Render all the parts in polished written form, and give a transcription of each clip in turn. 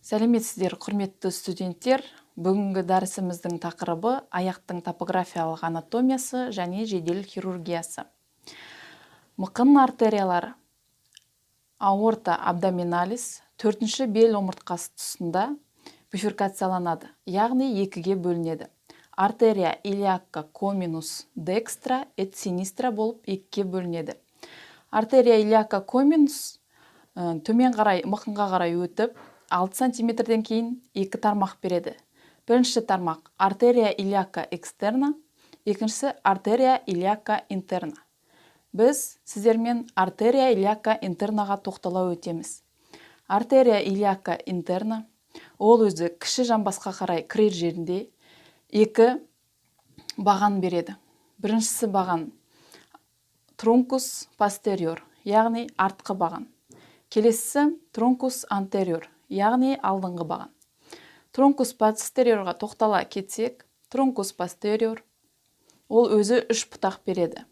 Сәлеметсіздер, құрметті студенттер. Бүгінгі дәрісіміздің тақырыбы аяқтың топографиялық анатомиясы және жедел хирургиясы. Мықын артериялары аорта абдоминалис 4-ші бел омыртқасы тұсында бифуркацияланады, яғни екіге бөлінеді. Артерия илиака коминус декстра et синистра болып екіге бөлінеді. Артерия илиака коминус төмен қарай, мықынға қарай өтіп, 6 сантиметрден кейін екі тармақ береді. Бірінші тармақ артерия илиака экстерна, екіншісі артерия илиака интерна. Біз сіздермен артерия илиака интернаға тоқтала өтеміз. Артерия илиака интерна ол өзі кіші жамбасқа қарай кірер жерінде екі баған береді. Біріншісі баған трункус постериор, яғни артқы баған. Келесісі трункус антериор, яғни алдыңғы баған. Трункус постериорға тоқтала кетсек, трункус постериор ол өзі үш бұтақ береді.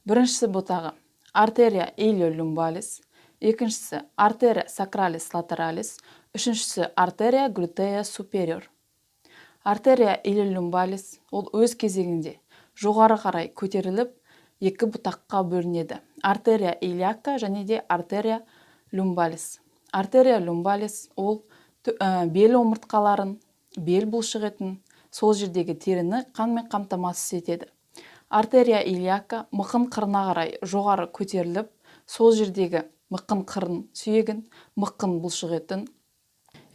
Біріншісі бұтағы артерия илиолюмбалис, екіншісі артерия сакралис латералис, үшіншісі артерия глютея супериор. Артерия илиолюмбалис ол өз кезегінде жоғары қарай көтеріліп, екі бұтаққа бөлінеді. Артерия илиака және де артерия люмбалис. Артерия люмбалис ол бел омыртқаларын, бел бұлшық етін, сол жердегі теріні қанмен қамтамасыз етеді. Артерия илиака мықын қырына қарай жоғары көтеріліп, сол жердегі мықын қырын сүйегін, мықын бұлшық етін,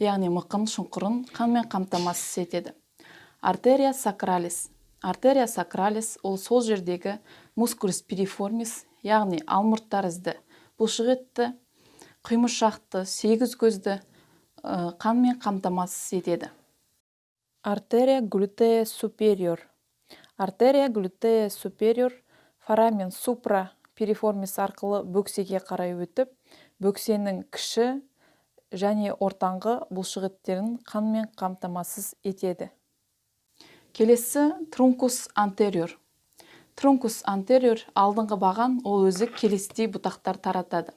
яғни мықын шұңқырын қанмен қамтамасыз етеді. Артерия сакралис. Артерия сакралис ол сол жердегі мускулус пириформис, яғни алмұрт тәрізді бұлшық етті, құймышақты, сегіз көзді қанмен қамтамасыз етеді. Артерия глютея супериор. Артерия глютея супериор форамен супра пириформис арқылы бөксеге қарай өтіп, бөксенің кіші және ортаңғы бұлшық еттерін қанмен қамтамасыз етеді. Келесі трункус антериор. Трункус антериор алдыңғы баған ол өзі келесідей бұтақтар таратады.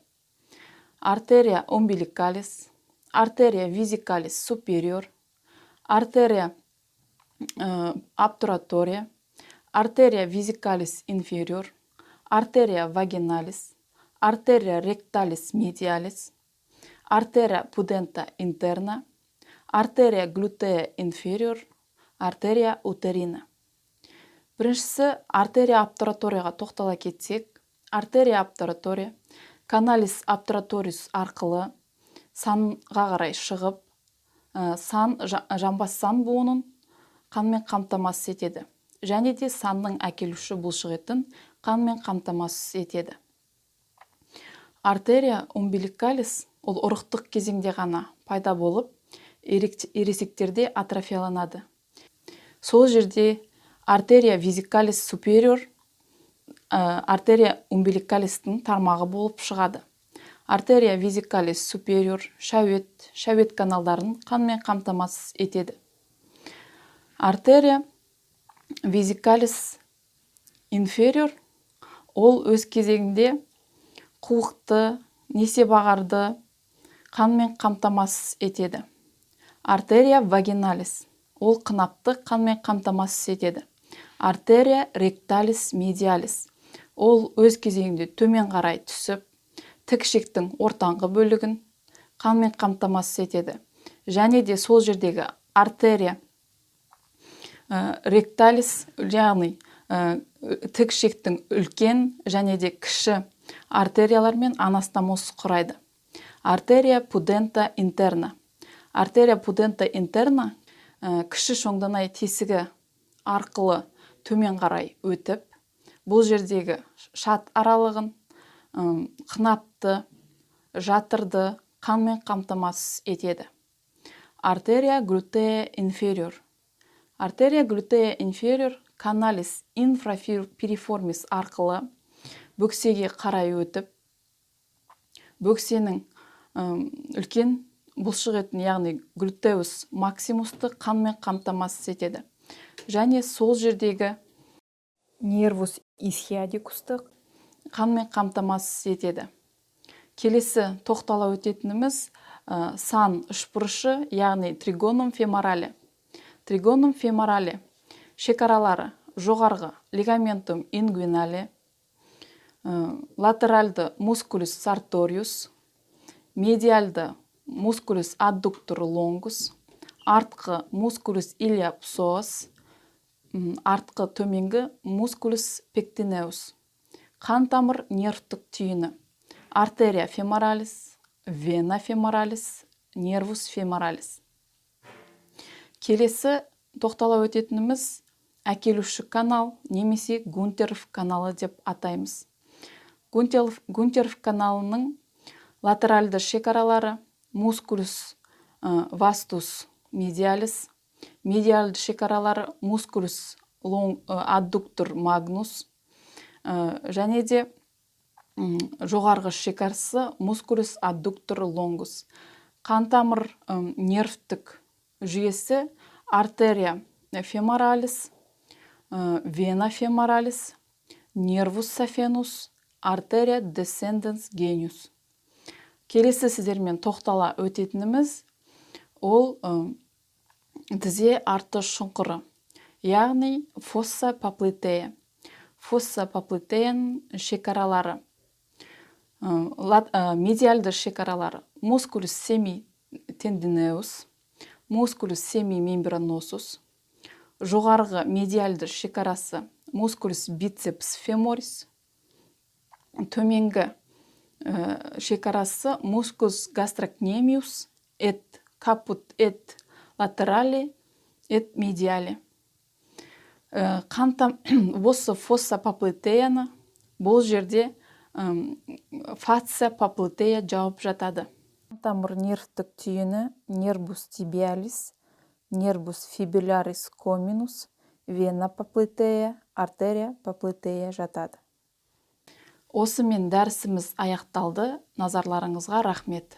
Артерия умбиликалис, артерия визикалис супериор, артерия обтуратория, артерия визикалис инфериор, артерия вагиналис, артерия ректалис медиалис, артерия пудента интерна, артерия глютея инфериор, артерия утерина. Біріншісі артерия обтураторияға тоқтала кетсек, артерия обтуратория каналис обтураторис арқылы санға қарай шығып, жамбас сан буынын қанмен қамтамасыз етеді. Және де санның әкелуші бұлшық етін қанмен қамтамасыз етеді. Артерия умбиликалис ол ұрықтық кезеңде ғана пайда болып, ересектерде атрофияланады. Сол жерде артерия визикалис супериор артерия умбиликалистің тармағы болып шығады. Артерия визикалис супериор шәует каналдарын қанмен қамтамасыз етеді. Артерия визикалис инфериор ол өз кезегінде қуықты, несебағарды қанмен қамтамасыз етеді. Артерия вагиналис ол қынапты қанмен қамтамасыз етеді. Артерия ректалис медиалис ол өз кезегінде төмен қарай түсіп, тікішектің ортаңғы бөлігін қанмен қамтамасыз етеді. Және де сол жердегі артерия ректалис, яғни тікішектің үлкен және де кіші артериялармен анастомоз құрайды. Артерия пудента интерна. Артерия пудента интерна кіші шоңданай тесігі арқылы төмен қарай өтіп, бұл жердегі шат аралығын, қынапты, жатырды қанмен қамтамасыз етеді. Артерия глютея инфериор. Артерия глютея инфериор каналис инфрапириформис арқылы бөксеге қарай өтіп, бөксенің үлкен бұлшық етін, яғни глютеус максимусты қанмен қамтамасыз етеді. Және сол жердегі нервус исхиадикусты қанмен қамтамасыз етеді. Келесі тоқтала өтетініміз сан үшбұрышы, яғни тригоном феморале. Тригоном феморале шекаралары жоғарғы лигаментум ингвинале, латеральды мускулус сарториус, медиальды мускулус аддуктор лонгус, артқы мускулус илия псоас, артқы төменгі мускулус пектинеус. Қан тамыр нервтік түйіні: артерия феморалис, вена феморалис, нервус феморалис. Келесі тоқтала өтетініміз әкелуші канал немесе Гунтеров каналы деп атаймыз. Гунтеров каналының латеральды шекаралары мускулус вастус медиалис, медиальды шекаралары мускулус аддуктор магнус, және де жоғарғы шекарасы мускулус аддуктор лонгус. Қантамыр нервтік жүйесі артерия феморалис, вена феморалис, нервус сафенус, артерия десценденс гениус. Келесі сіздермен тоқтала өтетініміз ол тізе арты шұңқыры, яғни фосса поплитея. Фосса поплитеяның шекаралары, медиальды шекаралары мускулус семи тендинеус, мускулус семи мембраносус, жоғарғы медиальды шекарасы мускулус бицепс феморис, төменгі шекарасы мускулус гастрокнемиус, эт капут эт латерали эт медиали. Осы фосса поплитеяны бұл жерде фасция поплитея жауып жатады. Тамыр нервтік түйіні нервус тибиалис, нервус фибулярис коминус, вена поплитея, артерия поплитея жатады. Осымен дәрісіміз аяқталды. Назарларыңызға рахмет.